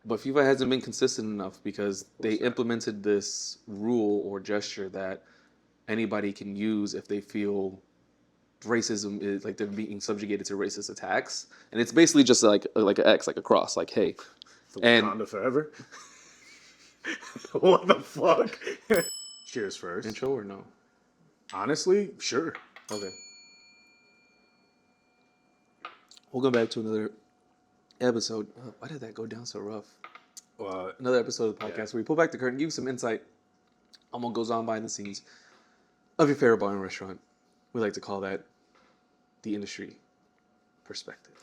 But FIFA hasn't been consistent enough because they implemented this rule or gesture that anybody can use if they feel racism is like they're being subjugated to racist attacks, and it's basically just like an X, like a cross, like hey, For and Wakanda forever. What the fuck? Cheers first. intro or no? Honestly, sure. Okay. Welcome back to another episode. Why did that go down so rough? Another episode of the podcast where we pull back the curtain, give you some insight on what goes on behind the scenes of your favorite bar and restaurant. We like to call that the industry perspective.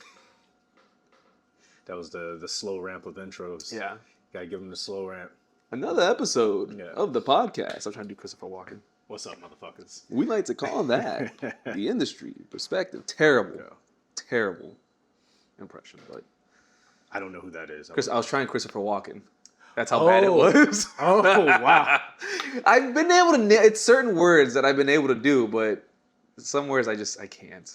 That was the slow ramp of intros. Yeah. Gotta give them the slow ramp. Another episode of the podcast. I'm trying to do Christopher Walken. What's up, motherfuckers? We like to call that the industry perspective. Terrible. Yeah. Terrible impression, but I don't know who that is. I was trying Christopher Walken. That's how bad it was. Oh, wow. I've been able to, it's certain words that I've been able to do, but some words I can't.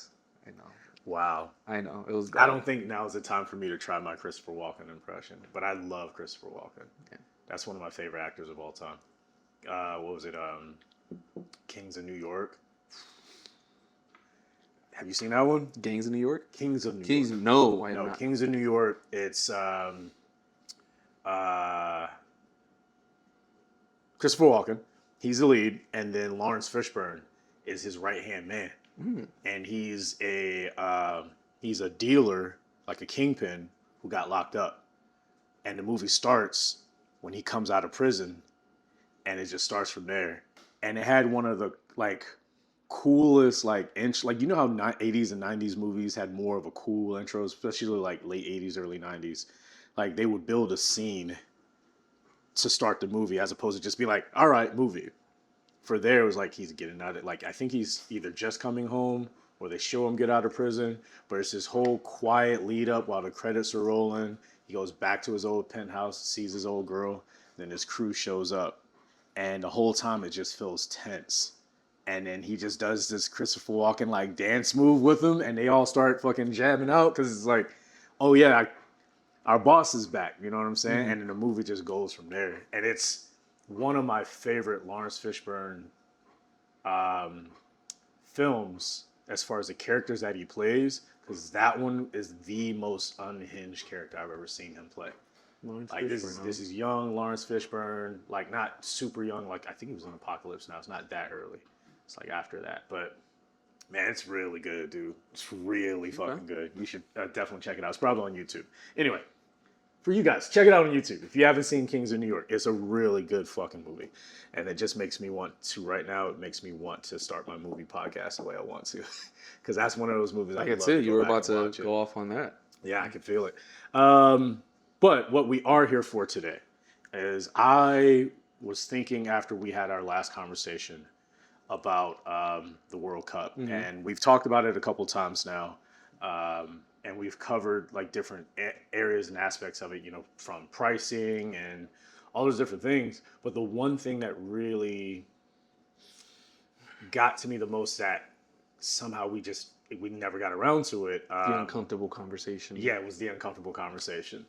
I know. Wow. I know. It was bad. I don't think now is the time for me to try my Christopher Walken impression, but I love Christopher Walken. Yeah. That's one of my favorite actors of all time. What was it? Kings of New York. Have you seen that one? Gangs in New York? Kings of New Kings, York. no, I have No, not. Kings of New York. It's Christopher Walken. He's the lead, and then Lawrence Fishburne is his right-hand man. And he's a dealer, like a kingpin, who got locked up. And the movie starts when he comes out of prison, and it just starts from there. And it had one of the coolest you know how 80s and 90s movies had more of a cool intro, especially like late 80s, early 90s. Like they would build a scene to start the movie as opposed to just be like, all right, movie. For there, it was like he's getting out of it. Like, I think he's either just coming home or they show him get out of prison. But it's this whole quiet lead up while the credits are rolling. He goes back to his old penthouse, sees his old girl. Then his crew shows up. And the whole time it just feels tense. And then he just does this Christopher Walken dance move with them. And they all start fucking jamming out because it's like, oh yeah, our boss is back. You know what I'm saying? Mm-hmm. And then the movie just goes from there. And it's one of my favorite Lawrence Fishburne films as far as the characters that he plays, because that one is the most unhinged character I've ever seen him play. This is young Lawrence Fishburne, not super young. I think he was in Apocalypse Now. It's not that early. It's after that. But man, it's really good, dude. It's really fucking good. You should definitely check it out. It's probably on YouTube. Anyway. For you guys, check it out on YouTube. If you haven't seen Kings of New York, it's a really good fucking movie. And it just makes me want to, right now, it makes me want to start my movie podcast the way I want to. Because that's one of those movies I can see. You were about to go off on that. Yeah, I can feel it. But what we are here for today is I was thinking after we had our last conversation about the World Cup. Mm-hmm. And we've talked about it a couple times now. And we've covered different areas and aspects of it, from pricing and all those different things. But the one thing that really got to me the most that somehow we never got around to it. The uncomfortable conversation. Yeah, it was the uncomfortable conversation.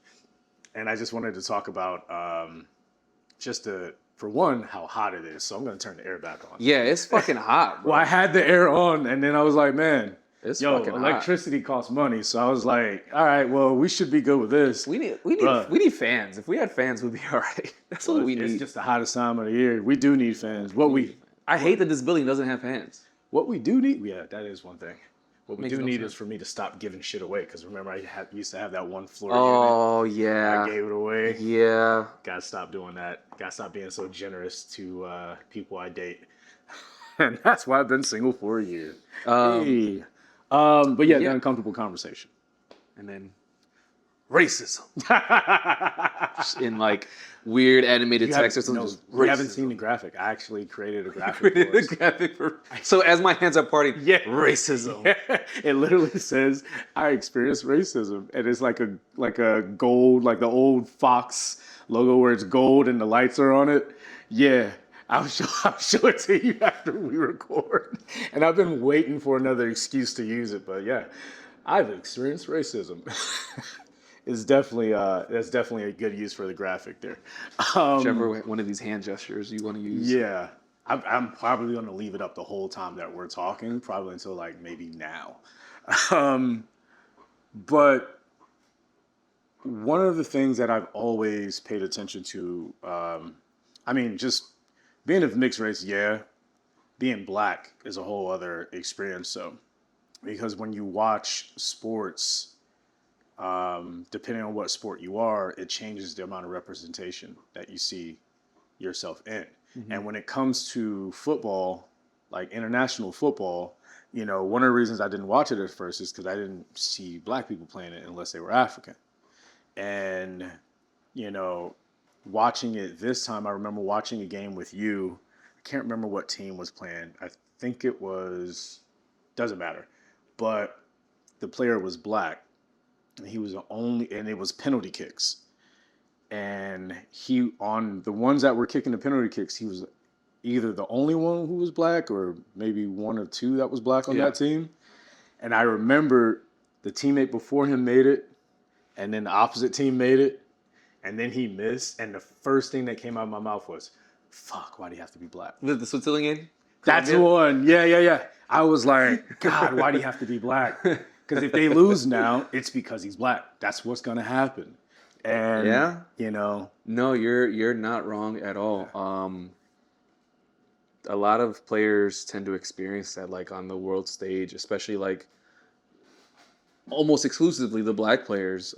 And I just wanted to talk about for one, how hot it is. So I'm going to turn the air back on. Yeah, it's fucking hot, bro. Well, I had the air on and then I was like, man. It's fucking electricity hot. costs money, so I was like, all right, well, we should be good with this. We need fans. If we had fans, we'd be all right. That's what we need. It's just the hottest time of the year. We do need fans. I hate that this building doesn't have fans. What we do need, that is one thing. What we do need is for me to stop giving shit away, because remember I used to have that one floor unit. Oh yeah. I gave it away. Yeah. Gotta stop doing that. Gotta stop being so generous to people I date. And that's why I've been single for a year. Hey. But the uncomfortable conversation. And then racism. In weird animated text or something. We haven't seen the graphic. I actually created a graphic. So as my hands are parting, racism. It literally says, I experienced racism. And it's like a gold, like the old Fox logo where it's gold and the lights are on it. Yeah. I'll show it to you after we record. And I've been waiting for another excuse to use it. But yeah, I've experienced racism. is definitely that's definitely a good use for the graphic there. Whichever one of these hand gestures you want to use. Yeah, I'm probably going to leave it up the whole time that we're talking, probably until like maybe now. Um, but one of the things that I've always paid attention to, I mean, just being of mixed race, yeah, being black is a whole other experience. So, because when you watch sports, depending on what sport you are, it changes the amount of representation that you see yourself in. Mm-hmm. And when it comes to football, like international football, you know, one of the reasons I didn't watch it at first is because I didn't see black people playing it unless they were African. And, you know, watching it this time, I remember watching a game with you. I can't remember what team was playing. I think it was, doesn't matter. But the player was black. And he was the only, and it was penalty kicks. And he, on the ones that were kicking the penalty kicks, he was either the only one who was black or maybe one or two that was black on that team. And I remember the teammate before him made it, and then the opposite team made it, and then he missed. And the first thing that came out of my mouth was, fuck, why do you have to be black? The Switzerland game? That's the one. Yeah. I was like, God, why do you have to be black? Because if they lose now, it's because he's black. That's what's going to happen. And, you know. No, you're not wrong at all. A lot of players tend to experience that, like, on the world stage, especially, like, almost exclusively the black players.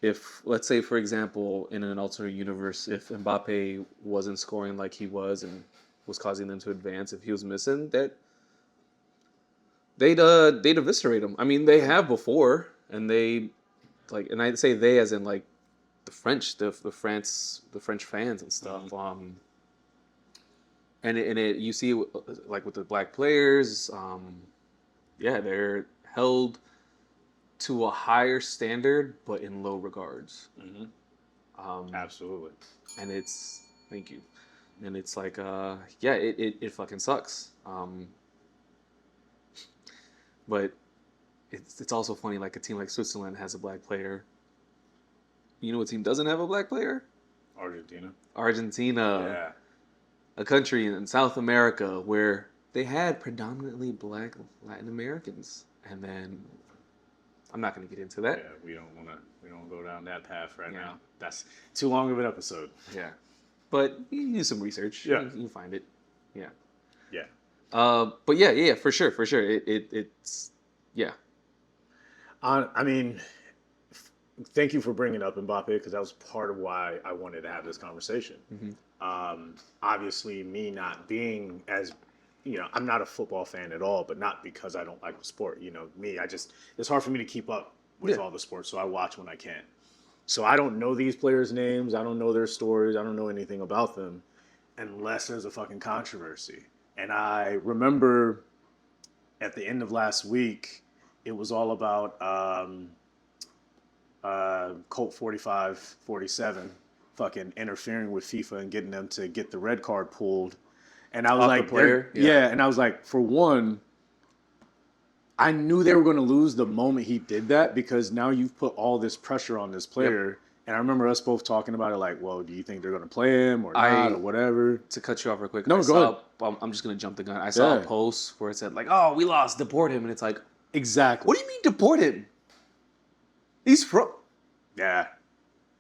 If, let's say, for example, in an alternate universe, if Mbappe wasn't scoring like he was and was causing them to advance, if he was missing, that they'd eviscerate him. I mean, they have before, and they, like, and I say they as in, like, the French fans and stuff. Mm-hmm. And you see, like, with the black players, they're held to a higher standard, but in low regards. Mm-hmm. Absolutely. And thank you. And it's like, it fucking sucks. But it's also funny, like, a team like Switzerland has a black player. You know what team doesn't have a black player? Argentina. Yeah. A country in South America where they had predominantly black Latin Americans. And then, I'm not going to get into that. Yeah, we don't go down that path right now. That's too long of an episode. Yeah. But you can do some research. Yeah. You can find it. Yeah. Yeah. But yeah, for sure. It's, yeah. I mean, thank you for bringing up Mbappe, because that was part of why I wanted to have this conversation. Mm-hmm. Obviously, me not being as, you know, I'm not a football fan at all, but not because I don't like the sport. You know, it's hard for me to keep up with all the sports, so I watch when I can. So I don't know these players' names. I don't know their stories. I don't know anything about them unless there's a fucking controversy. And I remember at the end of last week, it was all about Colt 45-47 fucking interfering with FIFA and getting them to get the red card pulled. And I was Off like, the player? and I was like, for one, I knew they were going to lose the moment he did that, because now you've put all this pressure on this player. Yep. And I remember us both talking about it, like, well, do you think they're going to play him or not or whatever? To cut you off real quick. No, go ahead. I'm just going to jump the gun. I saw a post where it said, like, oh, we lost, deport him. And it's like, exactly. What do you mean deport him? He's from... Yeah.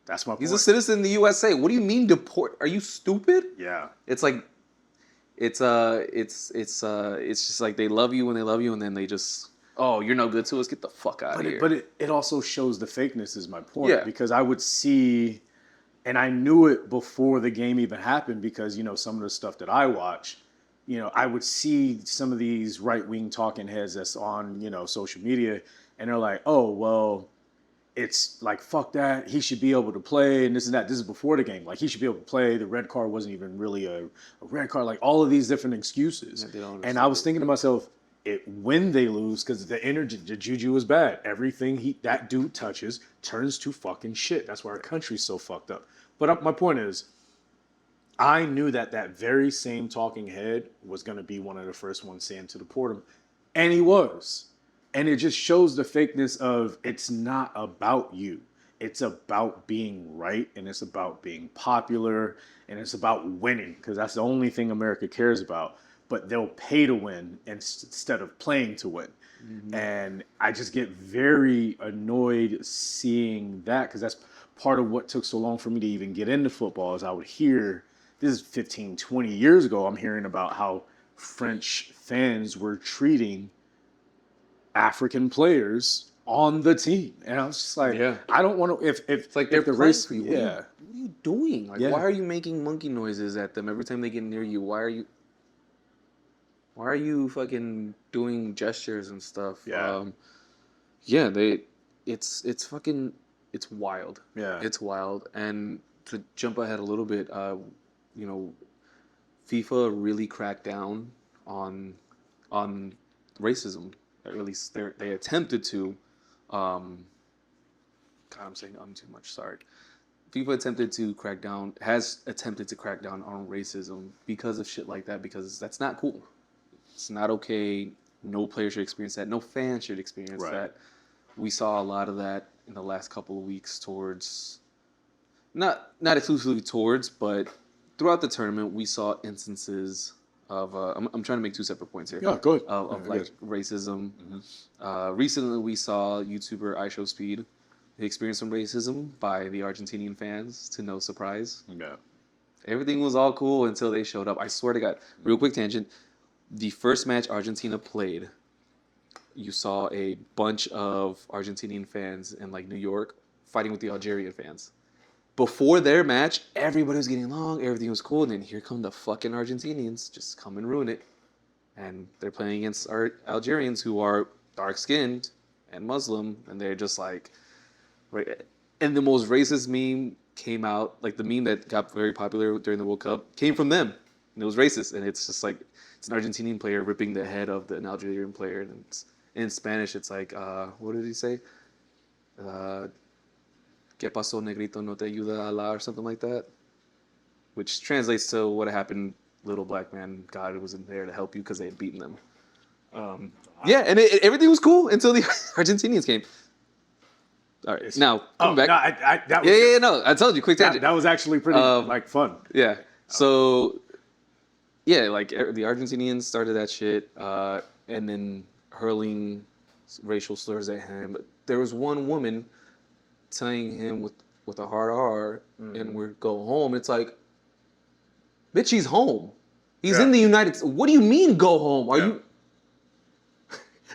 That's my point. He's a citizen in the USA. What do you mean deport? Are you stupid? Yeah. It's like, it's just like they love you when they love you, and then they just, oh, you're no good to us. Get the fuck out of here. But it also shows the fakeness is my point. Yeah. Because I would see, and I knew it before the game even happened, because, you know, some of the stuff that I watch, you know, I would see some of these right-wing talking heads that's on, you know, social media, and they're like, oh, well, it's like, fuck that. He should be able to play and this and that. This is before the game. Like, he should be able to play. The red card wasn't even really a red card. Like, all of these different excuses. Yeah, and I was thinking to myself, when they lose, because the energy, the juju is bad. Everything that dude touches turns to fucking shit. That's why our country's so fucked up. But my point is, I knew that very same talking head was going to be one of the first ones saying to deport him. And he was. And it just shows the fakeness of it's not about you. It's about being right, and it's about being popular, and it's about winning, because that's the only thing America cares about. But they'll pay to win instead of playing to win. Mm-hmm. And I just get very annoyed seeing that, because that's part of what took so long for me to even get into football. Is I would hear, this is 15, 20 years ago, I'm hearing about how French fans were treating African players on the team, and I was just like, I don't want to. If it's like if the race, what are you doing? Like, why are you making monkey noises at them every time they get near you? Why are you fucking doing gestures and stuff? It's fucking, it's wild. Yeah, it's wild. And to jump ahead a little bit, FIFA really cracked down on racism. Or at least they attempted to. God, I'm saying too much. Sorry. FIFA has attempted to crack down on racism because of shit like that, because that's not cool. It's not okay. No player should experience that. No fan should experience that. We saw a lot of that in the last couple of weeks towards, not exclusively towards, but throughout the tournament, we saw instances of, I'm trying to make two separate points here. Yeah, good. Of racism. Mm-hmm. Recently, we saw YouTuber iShowSpeed experience some racism by the Argentinian fans, to no surprise. Yeah. Everything was all cool until they showed up. I swear to God. Real quick tangent. The first match Argentina played, you saw a bunch of Argentinian fans in like New York fighting with the Algerian fans. Before their match, everybody was getting along, everything was cool, and then here come the fucking Argentinians, just come and ruin it. And they're playing against our Algerians, who are dark-skinned and Muslim, and they're just like, right. And the most racist meme came out, like the meme that got very popular during the World Cup, came from them, and it was racist. And it's just like, it's an Argentinian player ripping the head of an Algerian player, and in Spanish, it's like, what did he say? ¿Qué pasó, negrito? No te ayuda Allah, or something like that. Which translates to what happened, little black man. God wasn't there to help you because they had beaten them. And everything was cool until the Argentinians came. All right, now come back. I told you, quick tangent. That was actually pretty fun. Yeah. So, like the Argentinians started that shit, and then hurling racial slurs at him. But there was one woman telling him with a hard R, and we're go home. It's like, bitch, he's home. He's in the United States. What do you mean go home? Are you?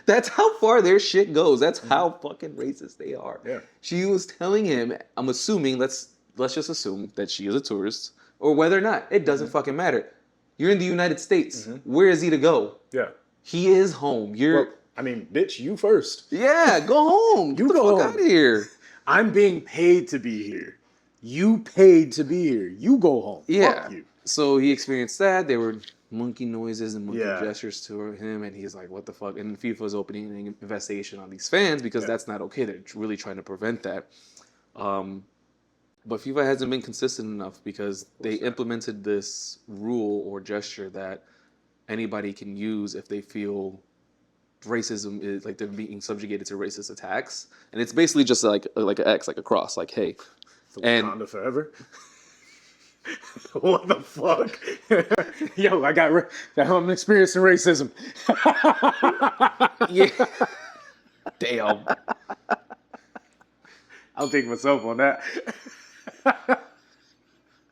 That's how far their shit goes. That's how fucking racist they are. Yeah. She was telling him, I'm assuming, let's just assume that she is a tourist, or whether or not, it doesn't fucking matter. You're in the United States. Where is he to go? Yeah. He is home. Bitch, you first. Yeah, go home. Get the fuck out of here. I'm being paid to be here. You paid to be here. You go home. Yeah. Fuck you. So he experienced that. There were monkey noises and monkey gestures to him, and he's like, what the fuck? And FIFA was opening an investigation on these fans because that's not okay. They're really trying to prevent that. But FIFA hasn't been consistent enough because they implemented this rule or gesture that anybody can use if they feel racism is like they're being subjugated to racist attacks, and it's basically just like an X, like a cross, like hey, Wakanda forever. What the fuck? Yo, I'm experiencing racism. Yeah. Damn. I'll take myself on that. Are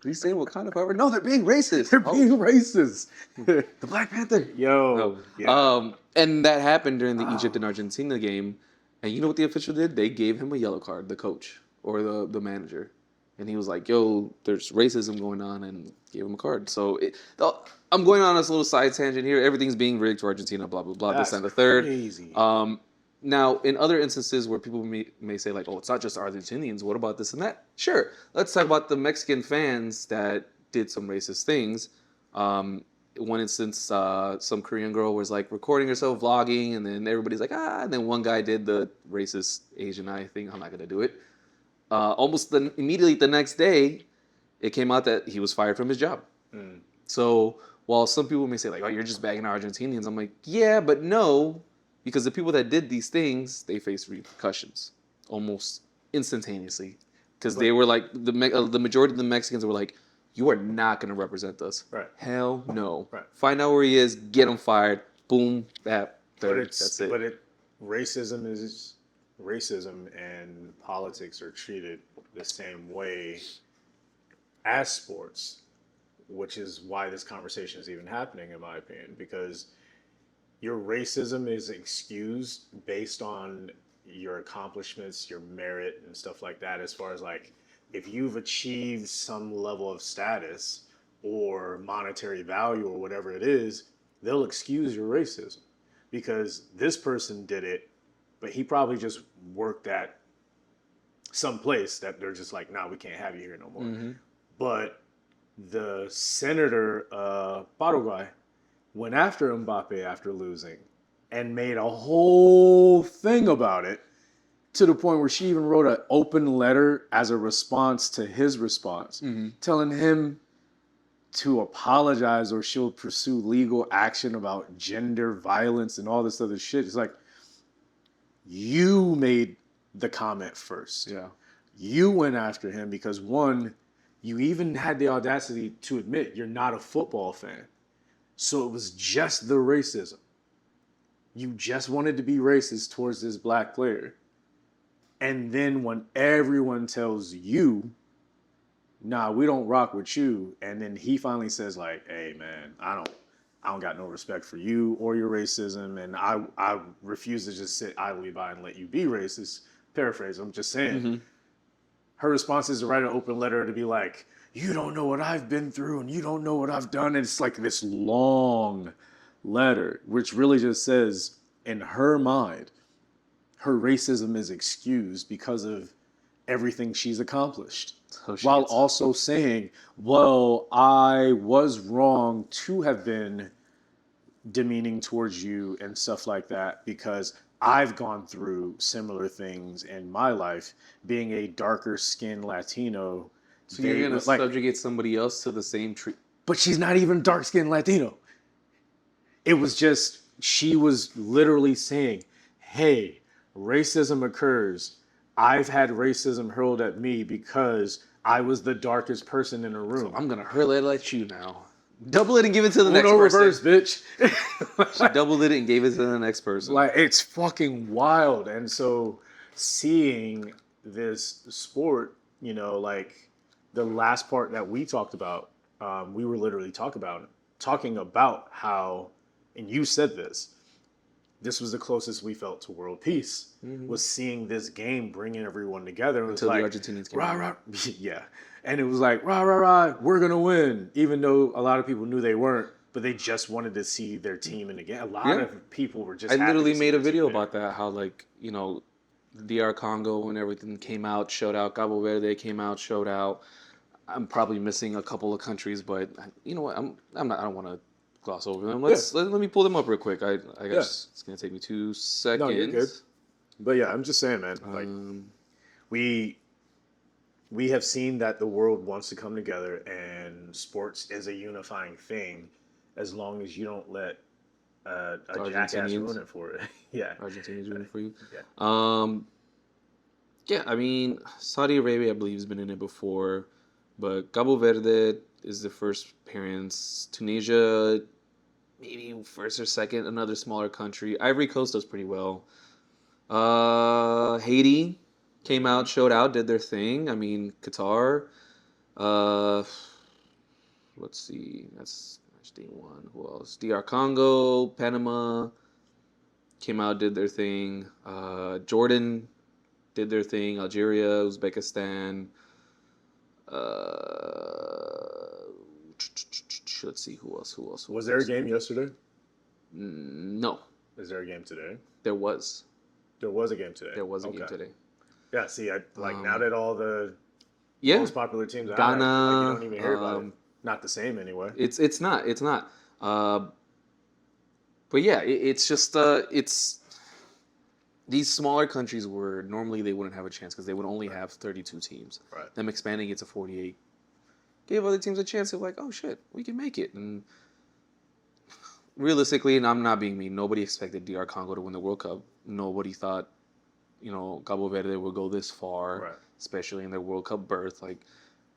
you saying Wakanda forever? No, they're being racist. They're being racist. The Black Panther. Yo. Yeah. And that happened during the Egypt and Argentina game. And you know what the official did? They gave him a yellow card, the coach or the manager. And he was like, yo, there's racism going on, and gave him a card. So I'm going on this little side tangent here. Everything's being rigged for Argentina, blah, blah, blah, this and the third. Crazy. Now, in other instances where people may say, like, oh, it's not just Argentinians. What about this and that? Sure. Let's talk about the Mexican fans that did some racist things. One instance, some Korean girl was, like, recording herself, vlogging, and then everybody's like, and then one guy did the racist Asian eye thing. I'm not going to do it. Immediately the next day, it came out that he was fired from his job. So while some people may say, like, oh, you're just bagging Argentinians, I'm like, yeah, but no. because the people that did these things, they faced repercussions almost instantaneously, because they were like the majority of the Mexicans were like, "You are not going to represent us." Right. Hell no. Right. Find out where he is. Get him fired. Boom. That's it. Racism and politics are treated the same way as sports, which is why this conversation is even happening, in my opinion, because your racism is excused based on your accomplishments, your merit, and stuff like that. As far as like, if you've achieved some level of status or monetary value or whatever it is, they'll excuse your racism because this person did it, but he probably just worked at some place that they're just like, nah, we can't have you here no more. Mm-hmm. But the senator, Paraguay, went after Mbappe after losing and made a whole thing about it, to the point where she even wrote an open letter as a response to his response, telling him to apologize or she'll pursue legal action about gender violence and all this other shit. It's like, you made the comment first. Yeah. You went after him because, one, you even had the audacity to admit you're not a football fan. So it was just the racism. You just wanted to be racist towards this black player. And then when everyone tells you, nah, we don't rock with you, and then he finally says like, hey man, I don't got no respect for you or your racism, and I refuse to just sit idly by and let you be racist. Paraphrase, I'm just saying. Mm-hmm. Her response is to write an open letter to be like, you don't know what I've been through and you don't know what I've done. And it's like this long letter, which really just says, in her mind, her racism is excused because of everything she's accomplished. While also saying, well, I was wrong to have been demeaning towards you and stuff like that because I've gone through similar things in my life, being a darker skinned Latino. So you're going to subjugate somebody else to the same treat. But she's not even dark skinned Latino. It was just, she was literally saying, hey, racism occurs. I've had racism hurled at me because I was the darkest person in a room. So I'm going to hurl it at you now. Double it and give it to the next person. Reverse, bitch. She doubled it and gave it to the next person. Like, it's fucking wild. And so seeing this sport, you know, like the last part that we talked about, we were literally talking about how, and you said this was the closest we felt to world peace, was seeing this game bringing everyone together. Until the Argentinians came rah, yeah. And it was like, rah, rah, rah, we're going to win. Even though a lot of people knew they weren't, but they just wanted to see their team in the game. A lot of people were just I literally made a video about that, how, like, you know, DR Congo and everything came out, showed out. Cabo Verde came out, showed out. I'm probably missing a couple of countries, but you know what? I don't want to gloss over them. Let me pull them up real quick. I guess it's gonna take me 2 seconds. No, you're good. But yeah, I'm just saying, man. Like, we have seen that the world wants to come together, and sports is a unifying thing, as long as you don't let a jackass ruin it for it. Yeah, Argentinians ruin it for you. Yeah. Yeah. I mean, Saudi Arabia, I believe, has been in it before, but Cabo Verde is the first appearance. Tunisia, maybe first or second. Another smaller country. Ivory Coast does pretty well. Haiti came out, showed out, did their thing. I mean, Qatar. Let's see. That's D1. Who else? DR Congo, Panama came out, did their thing. Jordan did their thing. Algeria, Uzbekistan. Let's see, who else? Was there a game yesterday? No. Is there a game today? There was. There was a game today. There was a game today. Yeah, see, now that all the Yeah. most popular teams are Ghana, out, you don't even hear about it. Not the same anyway. It's not. But yeah, it's just it's these smaller countries where normally they wouldn't have a chance because they would only have 32 teams. Right. Them expanding it to 48 gave other teams a chance of like, oh shit, we can make it. And realistically, and I'm not being mean, nobody expected DR Congo to win the World Cup. Nobody thought, Cabo Verde would go this far, Right. especially in their World Cup berth. Like,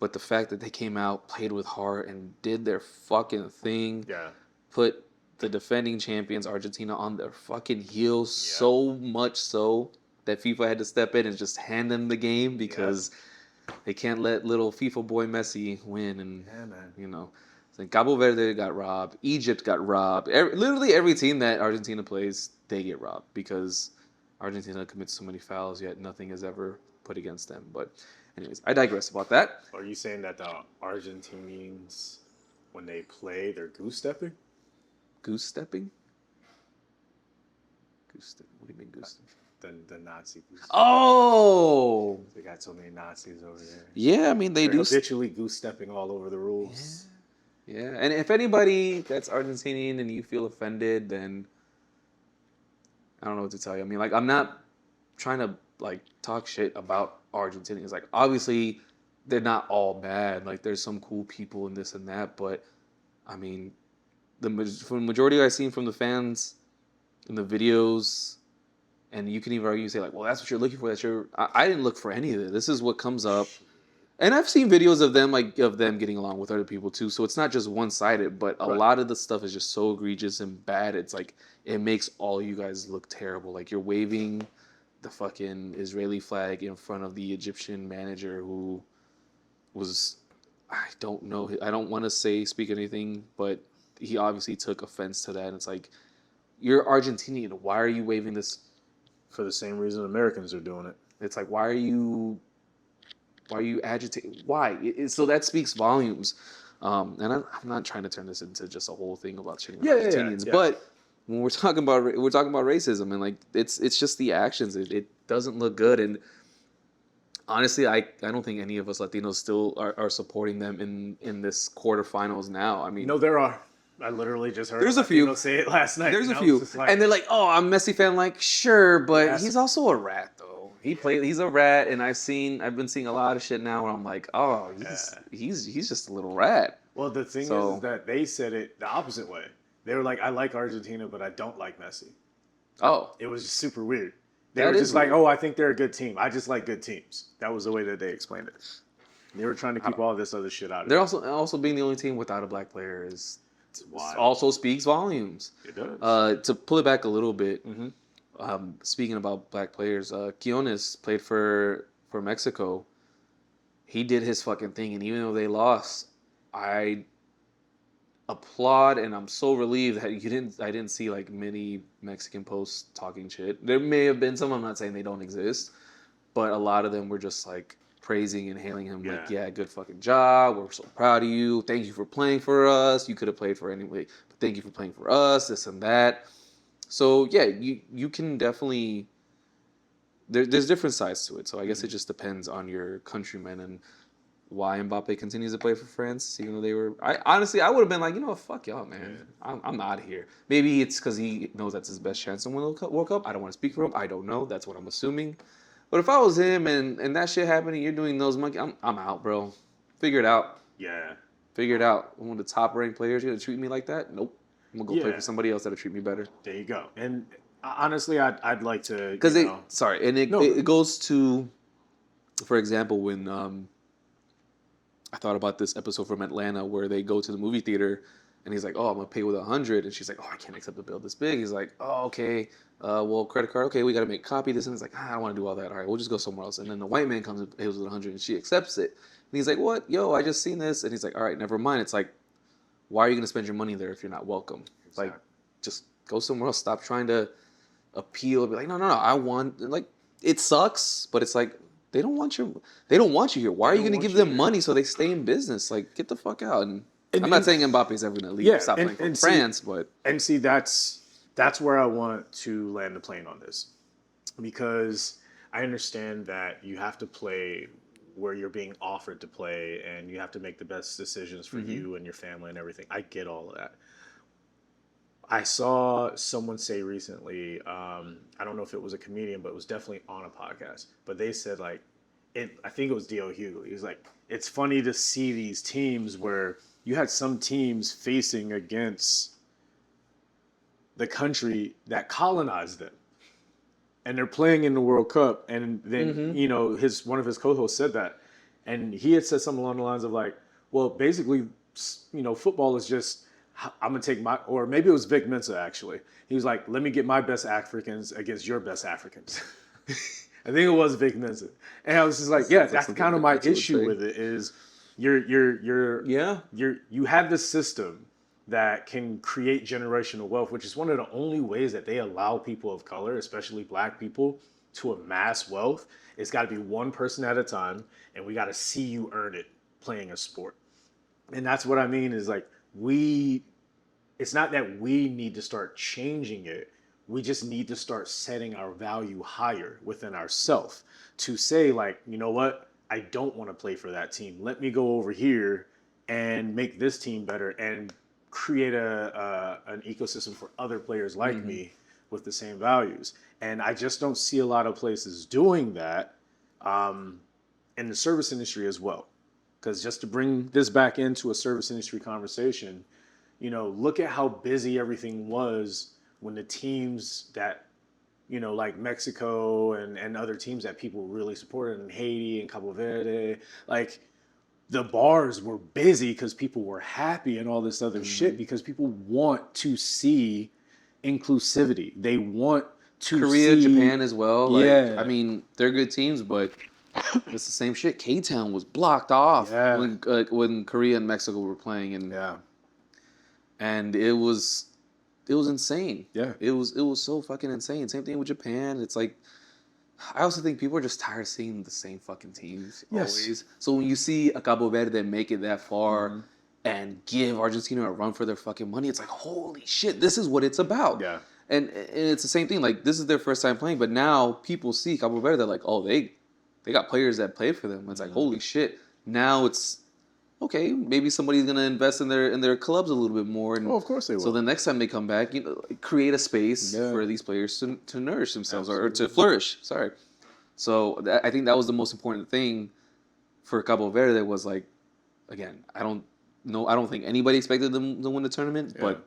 but the fact that they came out, played with heart, and did their fucking thing, Yeah. put the defending champions Argentina on their fucking heels, Yeah. so much so that FIFA had to step in and just hand them the game because they can't let little FIFA boy Messi win. And Yeah, man. so Cabo Verde got robbed, Egypt got robbed. Literally every team that Argentina plays, they get robbed because Argentina commits so many fouls, yet nothing is ever put against them. But anyways, I digress about that. Are you saying that the Argentinians, when they play, they're goose stepping? Goose stepping? What do you mean goose stepping? The Nazi goose. Oh! They got so many Nazis over there. Yeah, I mean, they're habitually goose stepping all over the rules. Yeah, and if anybody that's Argentinian and you feel offended, then I don't know what to tell you. I mean, like, I'm not trying to, like, talk shit about Argentinians. Like, obviously, they're not all bad. Like, there's some cool people and this and that. But, I mean, from the majority I've seen from the fans in the videos, and you can even argue, say, like, well, that's what you're looking for. I didn't look for any of it. This is what comes up. And I've seen videos of them getting along with other people too. So it's not just one-sided, but a lot of the stuff is just so egregious and bad. It's like it makes all you guys look terrible. Like you're waving the fucking Israeli flag in front of the Egyptian manager who was, I don't know, I don't want to speak anything, but he obviously took offense to that. And it's like, you're Argentinian. Why are you waving this? For the same reason Americans are doing it. It's like, why are you agitating? Why? So that speaks volumes. And I'm not trying to turn this into just a whole thing about shitting on Argentinians, but when we're talking about racism and like it's just the actions. It doesn't look good. And honestly, I don't think any of us Latinos still are supporting them in this quarterfinals now. I mean, no, there are. I literally just heard there's a few. Say it last night. There's a few, and they're like, "Oh, I'm a Messi fan." Like, sure, but he's also a rat, though. He's a rat, and I've been seeing a lot of shit now where I'm like, "Oh, he's just a little rat." Well, the thing is that they said it the opposite way. They were like, "I like Argentina, but I don't like Messi." Oh, it was just super weird. They were just like, "Oh, I think they're a good team. I just like good teams." That was the way that they explained it. They were trying to keep all this other shit out of it. They're also being the only team without a black player also speaks volumes. It does. To pull it back a little bit, speaking about black players, Quiones played for Mexico. He did his fucking thing, and even though they lost, I applaud, and I'm so relieved that I didn't see like many Mexican posts talking shit. There may have been some. I'm not saying they don't exist, but a lot of them were just like praising and hailing him, like, yeah, good fucking job. We're so proud of you. Thank you for playing for us. You could have played for anybody, but thank you for playing for us. This and that. So yeah, you can definitely. There's different sides to it. So I guess it just depends on your countrymen and why Mbappe continues to play for France, even though they were. I would have been like, fuck y'all, man. I'm out of here. Maybe it's because he knows that's his best chance to win the World Cup. I don't want to speak for him. I don't know. That's what I'm assuming. But if I was him and that shit happening, you're doing those monkey, I'm out, bro. Figure it out. Yeah. Figure it out. One of the top ranked players, you're gonna treat me like that? Nope. I'm gonna go play for somebody else that'll treat me better. There you go. And honestly, I'd like to because it goes to, for example, when I thought about this episode from Atlanta where they go to the movie theater and he's like, "Oh, I'm gonna pay with 100," and she's like, "Oh, I can't accept a bill this big." He's like, "Oh, okay. Well, credit card. Okay, we got to make a copy of this." And he's like, "I don't want to do all that. All right, we'll just go somewhere else." And then the white man comes and pays with 100, and she accepts it. And he's like, "What? Yo, I just seen this." And he's like, "All right, never mind." It's like, why are you gonna spend your money there if you're not welcome? Exactly. Like, just go somewhere else. Stop trying to appeal. Be like, no. I want, like, it sucks, but it's like they don't want you here. Why are you gonna give them money so they stay in business? Like, get the fuck out. And I'm not saying Mbappe's ever gonna leave, stop playing for France, but that's where I want to land the plane on this, because I understand that you have to play where you're being offered to play, and you have to make the best decisions for you and your family and everything. I get all of that. I saw someone say recently, I don't know if it was a comedian, but it was definitely on a podcast, but they said, like, I think it was D.O. Hughley. He was like, it's funny to see these teams where you had some teams facing against the country that colonized them. And they're playing in the World Cup. And then, one of his co-hosts said that. And he had said something along the lines of like, well, basically, football is just, I'm going to take or maybe it was Vic Mensa actually. He was like, let me get my best Africans against your best Africans. I think it was Vic Mensa. And I was just like, yeah, that's kind of my issue with it is you have this system that can create generational wealth, which is one of the only ways that they allow people of color, especially black people, to amass wealth. It's got to be one person at a time, and we got to see you earn it playing a sport. And that's what I mean is like it's not that we need to start changing it. We just need to start setting our value higher within ourselves to say like, you know what? I don't want to play for that team. Let me go over here and make this team better and create an ecosystem for other players like me with the same values. And I just don't see a lot of places doing that in the service industry as well. Because just to bring this back into a service industry conversation, look at how busy everything was when the teams that, like Mexico and other teams that people really supported in Haiti and Cabo Verde, like the bars were busy because people were happy and all this other shit because people want to see inclusivity. They want to Korea, see Japan as well. Like, Yeah. I mean, they're good teams, but it's the same shit. K-Town was blocked off when Korea and Mexico were playing, and it was insane. Yeah. It was so fucking insane. Same thing with Japan. It's like, I also think people are just tired of seeing the same fucking teams always. So when you see a Cabo Verde make it that far and give Argentina a run for their fucking money, it's like, holy shit, this is what it's about. Yeah. And it's the same thing. Like, this is their first time playing, but now people see Cabo Verde, they're like, oh, they got players that play for them. It's like, holy shit. Now it's, okay, maybe somebody's gonna invest in their clubs a little bit more. And of course they will. So the next time they come back, create a space for these players to nourish themselves or to flourish. Sorry. So I think that was the most important thing for Cabo Verde was like, again, I don't think anybody expected them to win the tournament, but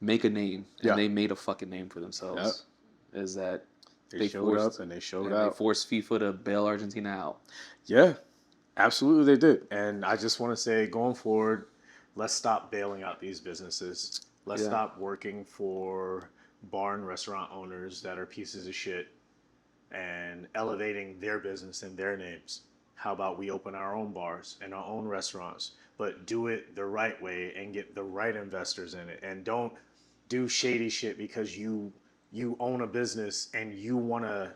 make a name, and they made a fucking name for themselves. Is that they showed up and they showed out. They forced FIFA to bail Argentina out. Yeah. Absolutely, they did. And I just want to say, going forward, let's stop bailing out these businesses. Let's stop working for bar and restaurant owners that are pieces of shit and elevating their business and their names. How about we open our own bars and our own restaurants, but do it the right way and get the right investors in it, and don't do shady shit because you own a business and you want to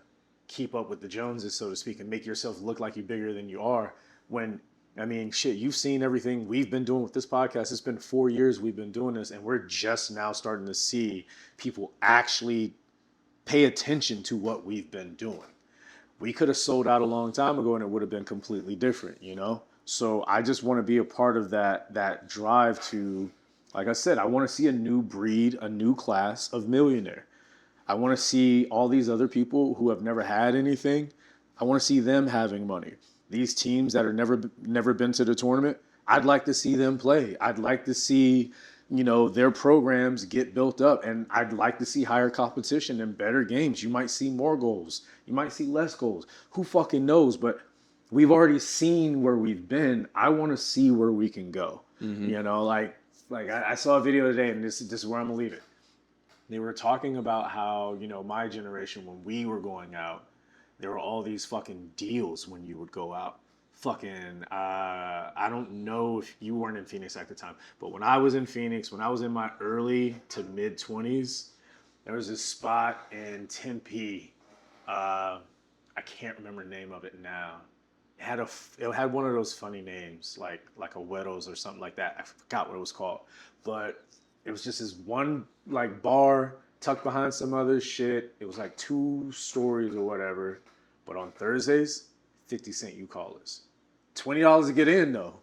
keep up with the Joneses, so to speak, and make yourself look like you're bigger than you are. When, I mean, shit, you've seen everything we've been doing with this podcast. It's been 4 years we've been doing this, and we're just now starting to see people actually pay attention to what we've been doing. We could have sold out a long time ago, and it would have been completely different, So I just want to be a part of that drive to, like I said, I want to see a new breed, a new class of millionaire. I want to see all these other people who have never had anything. I want to see them having money. These teams that are never been to the tournament, I'd like to see them play. I'd like to see, their programs get built up, and I'd like to see higher competition and better games. You might see more goals. You might see less goals. Who fucking knows? But we've already seen where we've been. I want to see where we can go. Like I saw a video today, and this is where I'm gonna leave it. They were talking about how, my generation, when we were going out, there were all these fucking deals when you would go out. Fucking, I don't know if you weren't in Phoenix at the time, but when I was in Phoenix, when I was in my early to mid 20s, there was this spot in Tempe. I can't remember the name of it now. It had one of those funny names, like a Weddles or something like that. I forgot what it was called, but it was just this one like bar tucked behind some other shit. It was like 2 stories or whatever. But on Thursdays, 50 cent you callers. $20 to get in though,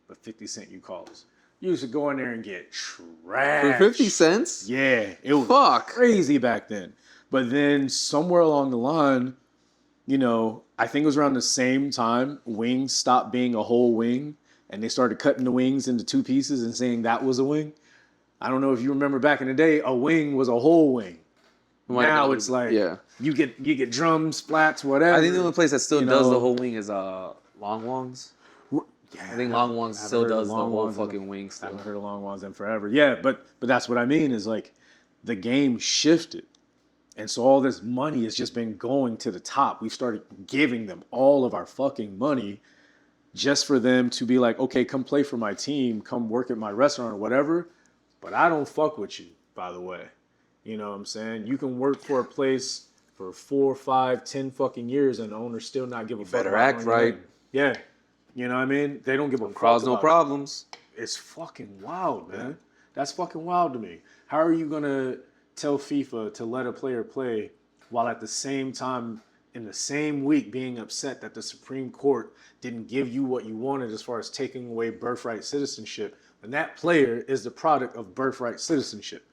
but 50 cent you callers. You used to go in there and get trashed. For 50 cents? Yeah, it was crazy back then. But then somewhere along the line, I think it was around the same time wings stopped being a whole wing, and they started cutting the wings into 2 pieces and saying that was a wing. I don't know if you remember back in the day, a wing was a whole wing. Now it's like you get drums, flats, whatever. I think the only place that still you does the know. whole wing is Long Wong's. Yeah, I think Long Wong's haven't still heard of does the Long whole Wong's fucking wing I still. haven't heard of Long Wong's in forever. Yeah, but that's what I mean is like the game shifted. And so all this money has just been going to the top. We've started giving them all of our fucking money just for them to be like, okay, come play for my team, come work at my restaurant or whatever. But I don't fuck with you, by the way. You know what I'm saying? You can work for a place for 4, 5, 10 fucking years and the owner still not give a fuck. Better about act owning your right. name. Yeah. You know what I mean? They don't give a fuck. Cause no about problems. it's fucking wild, man. That's fucking wild to me. How are you gonna tell FIFA to let a player play while at the same time in the same week being upset that the Supreme Court didn't give you what you wanted as far as taking away birthright citizenship when that player is the product of birthright citizenship?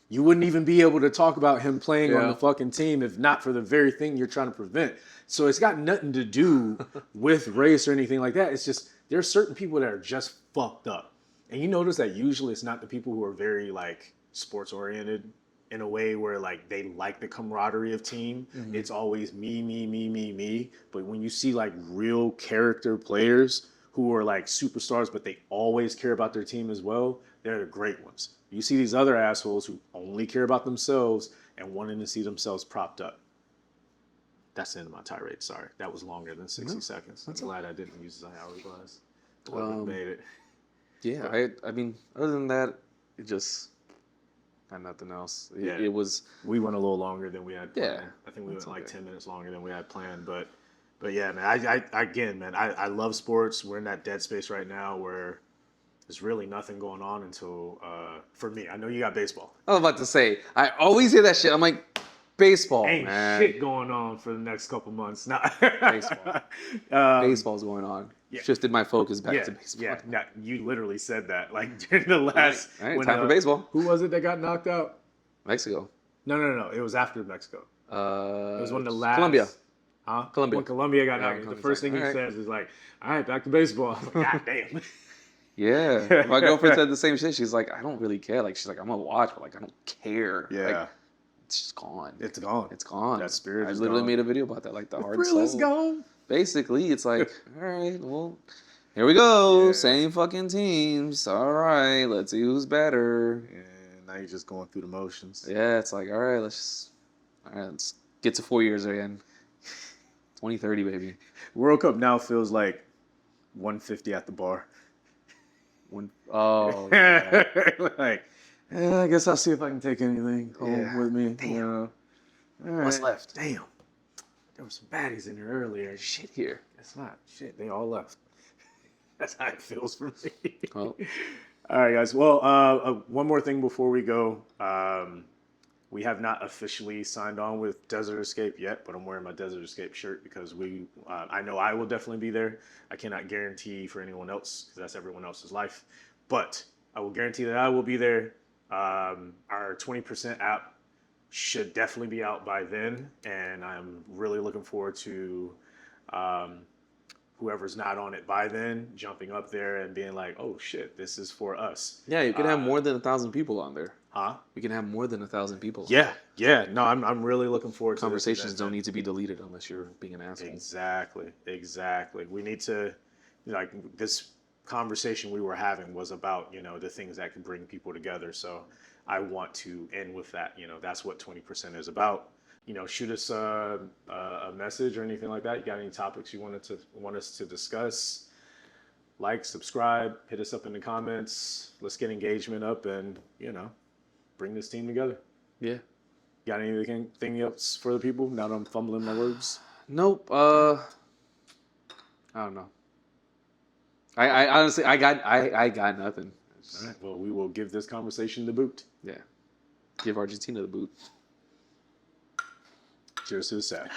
You wouldn't even be able to talk about him playing on the fucking team if not for the very thing you're trying to prevent. So it's got nothing to do with race or anything like that. It's just there are certain people that are just fucked up. And you notice that usually it's not the people who are very like sports oriented in a way where like they like the camaraderie of team. Mm-hmm. It's always me, me, me, me, me. But when you see like real character players who are like superstars, but they always care about their team as well, they're the great ones. You see these other assholes who only care about themselves and wanting to see themselves propped up. That's the end of my tirade. Sorry. That was longer than 60 seconds. I'm glad I didn't use the hourglass. Made it. Yeah, I mean, other than that, it just had nothing else. It was... We went a little longer than we had planned. Yeah. I think we went like 10 minutes longer than we had planned. But yeah, man, I love sports. We're in that dead space right now where there's really nothing going on until, for me, I know you got baseball. I was about to say, I always hear that shit. I'm like, baseball, Ain't man. shit going on for the next couple months. Nah. Baseball. Baseball's going on. Yeah. Shifted my focus back to baseball. Yeah, nah, you literally said that. Like during the last... All right, time for baseball. Who was it that got knocked out? Mexico. No. It was after Mexico. It was one of the last... Colombia. Huh? Colombia. When Colombia got knocked out, the first thing he says is like, all right, back to baseball. I'm like, God damn. Yeah. My girlfriend said the same shit. She's like, I don't really care. Like, she's like, I'm going to watch, but like, I don't care. Yeah. Like, it's just gone. It's gone. It's gone. That spirit is I literally gone. made a video about that. Like, the heart thrill soul. is gone. Basically, it's like, all right, well, here we go. Same fucking teams. All right, let's see who's better. Yeah, now you're just going through the motions. Yeah, it's like, all right, let's get to 4 years again. 2030, baby. World Cup now feels like 150 at the bar. Yeah. Like, I guess I'll see if I can take anything home with me. Damn. You know? All right. What's left? Damn. There were some baddies in there earlier. Shit here. It's not. Shit, they all left. That's how it feels for me. Well. All right, guys. Well, one more thing before we go. We have not officially signed on with Desert Escape yet, but I'm wearing my Desert Escape shirt because I know I will definitely be there. I cannot guarantee for anyone else because that's everyone else's life. But I will guarantee that I will be there. Our 20% app should definitely be out by then, and I'm really looking forward to whoever's not on it by then jumping up there and being like, oh shit, this is for us. Yeah, you can have more than 1,000 people on there. Huh? We can have more than 1,000 people. Yeah. No, I'm really looking forward to Conversations don't need to be deleted unless you're being an asshole. Exactly. We need to, like, this conversation we were having was about, the things that can bring people together. So I want to end with that. That's what 20% is about. Shoot us a message or anything like that. You got any topics you want us to discuss? Like, subscribe, hit us up in the comments. Let's get engagement up and, bring this team together. Yeah. Got anything else for the people? Now that I'm fumbling my words. Nope. I don't know. I honestly I got nothing. All right. Well, we will give this conversation the boot. Yeah. Give Argentina the boot. Cheers to the sack.